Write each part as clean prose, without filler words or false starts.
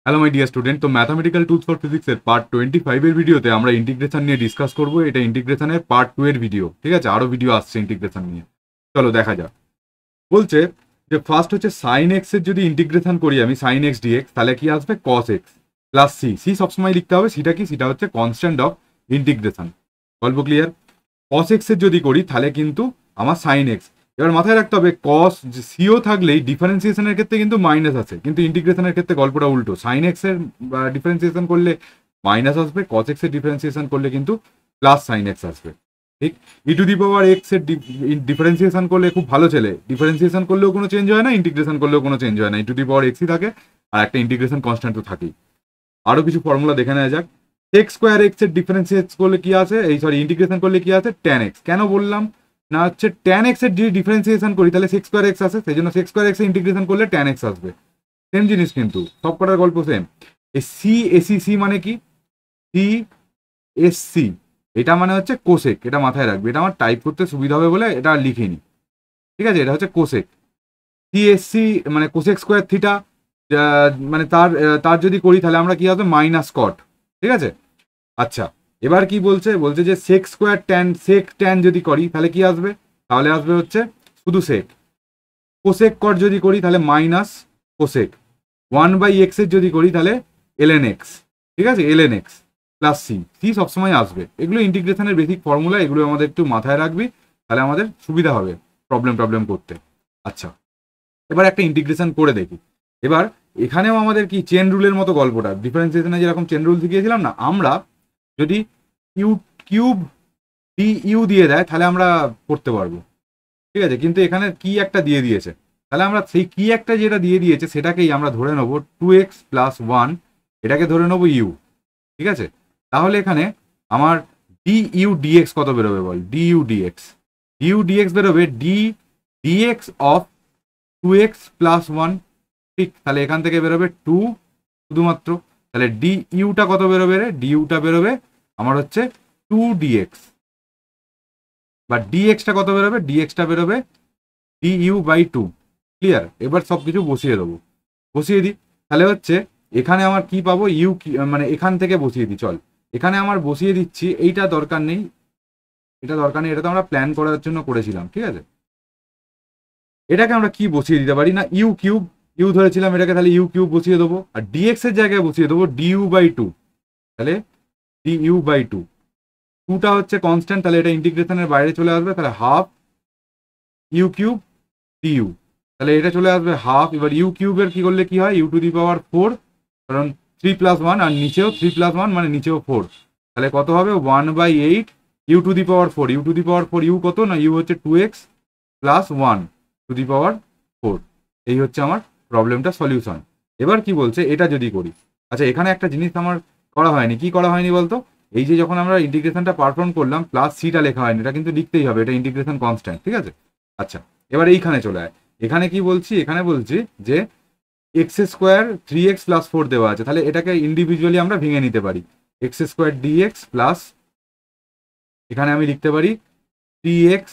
Hello my dear student, তো mathematical tools for ফিজিক্সের part 25 এর ভিডিওতে আমরা ইন্টিগ্রেশন নিয়ে ডিসকাস করব। এটা ইন্টিগ্রেশনের পার্ট 2 এর ভিডিও, ঠিক আছে? আরও ভিডিও আসছে ইন্টিগ্রেশন নিয়ে, চলো দেখা যাক। বলছে যে ফার্স্ট হচ্ছে সাইন এক্স এর যদি ইন্টিগ্রেশন করি আমি সাইন এক্স ডিএক্স, তাহলে কি আসবে? Cos x plus c. C সবসময় লিখতে হবে, সেটা কি? সেটা হচ্ছে কনস্ট্যান্ট অফ ইন্টিগ্রেশন। গল্প ক্লিয়ার? কস এক্স এর যদি করি তাহলে কিন্তু আমার সাইন এক্স। এবার মাথায় রাখতে হবে কস সিও থাকলেই ডিফারেন্সিয়েশনের ক্ষেত্রে কিন্তু মাইনাস আছে, কিন্তু ইন্টিগ্রেশনের ক্ষেত্রে গল্পটা উল্টো। সাইন এক্স এর ডিফারেন্সিয়েশন করলে মাইনাস আসবে, কস এক্স এর ডিফারেন্সিয়েশন করলে কিন্তু প্লাস সাইন এক্স আসবে। ঠিক, ই টু দি পাওয়ার এক্স এর ডিফারেন্সিয়েশন করলে খুব ভালো ছেলে, ডিফারেন্সিয়েশন করলেও কোনো চেঞ্জ হয় না, ইন্টিগ্রেশন করলেও কোনো চেঞ্জ হয় না, ই টু দি পাওয়ার এক্সই থাকে, আর একটা ইন্টিগ্রেশন কনস্ট্যান্ট তো থাকেই। আরও কিছু ফর্মুলা দেখে নেওয়া যাক। সেক স্কোয়ার এক্স এর ডিফারেন্সিয়েট করলে কি আছে, ইন্টিগ্রেশন করলে কি আছে? Tan x. কেন বললাম না হচ্ছে ট্যান এক্স এর যদি ডিফারেন্সিয়েশন করি তাহলে সেক স্কোয়ার এক্স আসে, সেই জন্য সেক স্কোয়ার এক্স এর ইন্টিগ্রেশন করলে ট্যান এক্স আসবে। সেম জিনিস কিন্তু সব কটার গল্প সেম। এই সি এসি, সি মানে কি? সি এস সি, এটা মানে হচ্ছে কোসেক। এটা মাথায় রাখবে, এটা আমার টাইপ করতে সুবিধা হবে বলে এটা লিখিনি, ঠিক আছে? এটা হচ্ছে কোসেক। সি এস সি মানে কোসেক স্কোয়ার থিটা, মানে তার তার যদি করি তাহলে আমরা কি হবে? মাইনাস কট, ঠিক আছে? আচ্ছা, এবার কি বলছে? বলছে যে সেক স্কোয়ার ট্যান, সেক ট্যান যদি করি তাহলে কি আসবে? তাহলে আসবে হচ্ছে শুধু সেক। কোসেক কট যদি করি তাহলে মাইনাস কোসেক। 1/x এর যদি করি তাহলে এলএন এক্স, ঠিক আছে? LN x plus c. C সবসময় আসবে। এগুলো ইন্টিগ্রেশনের বেসিক ফর্মুলা, এগুলো আমাদের একটু মাথায় রাখবি, তাহলে আমাদের সুবিধা হবে প্রবলেম করতে। আচ্ছা, এবার একটা ইন্টিগ্রেশন করে দেখি। এবার এখানেও আমাদের কি চেন রুলের মতো গল্পটা, ডিফারেন্সিয়েশনে যেরকম চেন রুল শিখিয়েছিলাম না, আমরা যদি ইউ কিউব ডি ইউ দিয়ে দেয় তাহলে আমরা করতে পারবো, ঠিক আছে? কিন্তু এখানে কি একটা দিয়ে দিয়েছে, তাহলে আমরা সেই কি একটা যেটা দিয়ে দিয়েছে সেটাকেই আমরা ধরে নেবো 2x প্লাস 1, এটাকে ধরে নেবো ইউ, ঠিক আছে? তাহলে এখানে আমার ডি ইউ ডিএক্স কত বেরোবে বল? ডি ইউ ডিএক্স বেরোবে d d x of 2x plus 1, ঠিক? তাহলে এখান থেকে বেরোবে 2 শুধুমাত্র। তাহলে ডি ইউটা কত বেরোবে রে? ডি ইউটা বেরোবে আমার হচ্ছে 2dx, বা ডিএক্সটা কত বেরোবে? ডিএক্সটা বেরোবে ডি ইউ বাই 2। ক্লিয়ার? এবার সব কিছু বসিয়ে দেবো, বসিয়ে দিই। তাহলে হচ্ছে এখানে আমার কি পাবো? ইউ মানে এখান থেকে বসিয়ে দিই, চল এখানে আমার বসিয়ে দিচ্ছি। এইটা দরকার নেই, এটা দরকার নেই, এটা তো আমরা প্ল্যান করার জন্য করেছিলাম, ঠিক আছে? এটাকে আমরা কি বসিয়ে দিতে পারি না, ইউ কিউব, ইউ ধরেছিলাম এটাকে, তাহলে ইউ কিউব বসিয়ে দেবো, আর ডিএক্স এর জায়গায় বসিয়ে দেবো ডিউ বাই 2। তাহলে ডিউ বাই 2, 2টা হচ্ছে কনস্ট্যান্ট, তাহলে এটা ইন্টিগ্রেশনের বাইরে চলে আসবে, তাহলে হাফ ইউ কিউব ডিউ, তাহলে এটা চলে আসবে হাফ। এবার ইউ কিউবের কি করলে কি হয়? ইউ টু দি পাওয়ার 4, কারণ 3 প্লাস 1, আর নিচেও 3 প্লাস 1 মানে নিচেও 4, তাহলে কত হবে? 1/8 u to the power 4। U to the power 4 u কত না? ইউ হচ্ছে 2x plus 1 two the power 4। এই হচ্ছে আমার প্রবলেমটা সলিউশন। এবার কি বলছে? এটা যদি করি, আচ্ছা এখানে একটা জিনিস আমার করা হয়নি। কি করা হয়নি বলতো? এই যে যখন আমরা ইন্টিগ্রেশনটা পারফর্ম করলাম, প্লাস সিটা লেখা হয়নি, এটা কিন্তু লিখতেই হবে, এটা ইন্টিগ্রেশন কনস্ট্যান্ট, ঠিক আছে? আচ্ছা, এবার এইখানে চলে আয়। এখানে কি বলছি? এখানে বলছি যে এক্স স্কোয়ার 3x প্লাস 4 দেওয়া আছে, তাহলে এটাকে ইন্ডিভিজুয়ালি আমরা ভেঙে নিতে পারি। এক্স স্কোয়ার ডিএক্স প্লাস, এখানে আমি লিখতে পারি 3x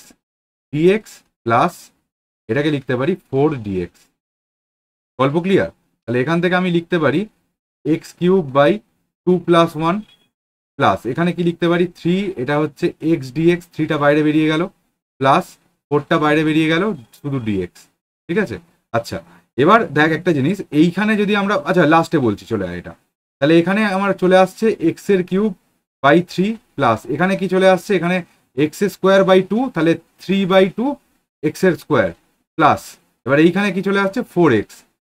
ডিএক্স প্লাস, এটাকে লিখতে পারি 4dx। গল্প ক্লিয়ার? তাহলে এখান থেকে আমি লিখতে পারি x cube by 2 plus 1 plus, এখানে কি লিখতে পারি? 3, এটা হচ্ছে এক্স ডিএক্স, 3টা বাইরে বেরিয়ে গেল, প্লাস 4টা বাইরে বেরিয়ে গেল, শুধু ডিএক্স, ঠিক আছে? আচ্ছা, এবার দেখ একটা জিনিস, এইখানে যদি আমরা, আচ্ছা লাস্টে বলছি, চলে আয় এটা। তাহলে এখানে আমার চলে আসছে এক্স এর কিউব বাই 3 প্লাস, এখানে কি চলে আসছে? এখানে এক্স স্কোয়ার বাই 2, তাহলে 3/2 এক্স এর স্কোয়ার প্লাস, এবার এইখানে কি চলে আসছে? 4x।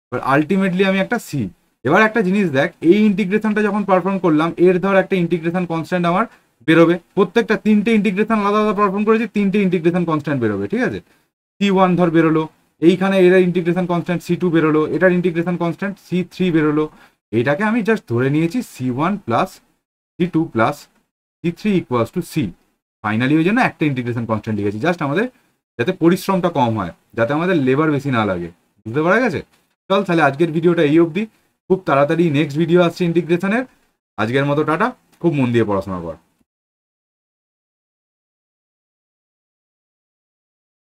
এবার আলটিমেটলি আমি একটা সি। এবার একটা জিনিস দেখ, এই ইন্টিগ্রেশনটা যখন পারফর্ম করলাম, এর ধর একটা ইন্টিগ্রেশন কনস্ট্যান্ট আমার বেরোবে। প্রত্যেকটা 3টে ইন্টিগ্রেশন আলাদা আলাদা পারফর্ম করেছি, 3টে ইন্টিগ্রেশন কনস্ট্যান্ট বেরোবে, ঠিক আছে? C1 ধর বেরোলো, এইখানে এর ইন্টিগ্রেশন কনস্ট্যান্ট C2 বেরোলো, এটার ইন্টিগ্রেশন কনস্ট্যান্ট C3 বেরোলো। এটাকে আমি জাস্ট ধরে নিয়েছি C1 plus C2 plus C3 equals to C। Finally ওই জন্য একটা ইন্টিগ্রেশন কনস্ট্যান্ট লিখেছি, জাস্ট আমাদের যাতে পরিশ্রমটা কম হয়, যাতে আমাদের লেবার বেশি না লাগে। বুঝতে পারা গেছে? চল তাহলে আজকের ভিডিওটা এই অবধি। খুব তাড়াতাড়ি নেক্সট ভিডিও আসছে ইন্টিগ্রেশনের। আজকের মতো টাটা, খুব মন দিয়ে পড়াশোনা কর।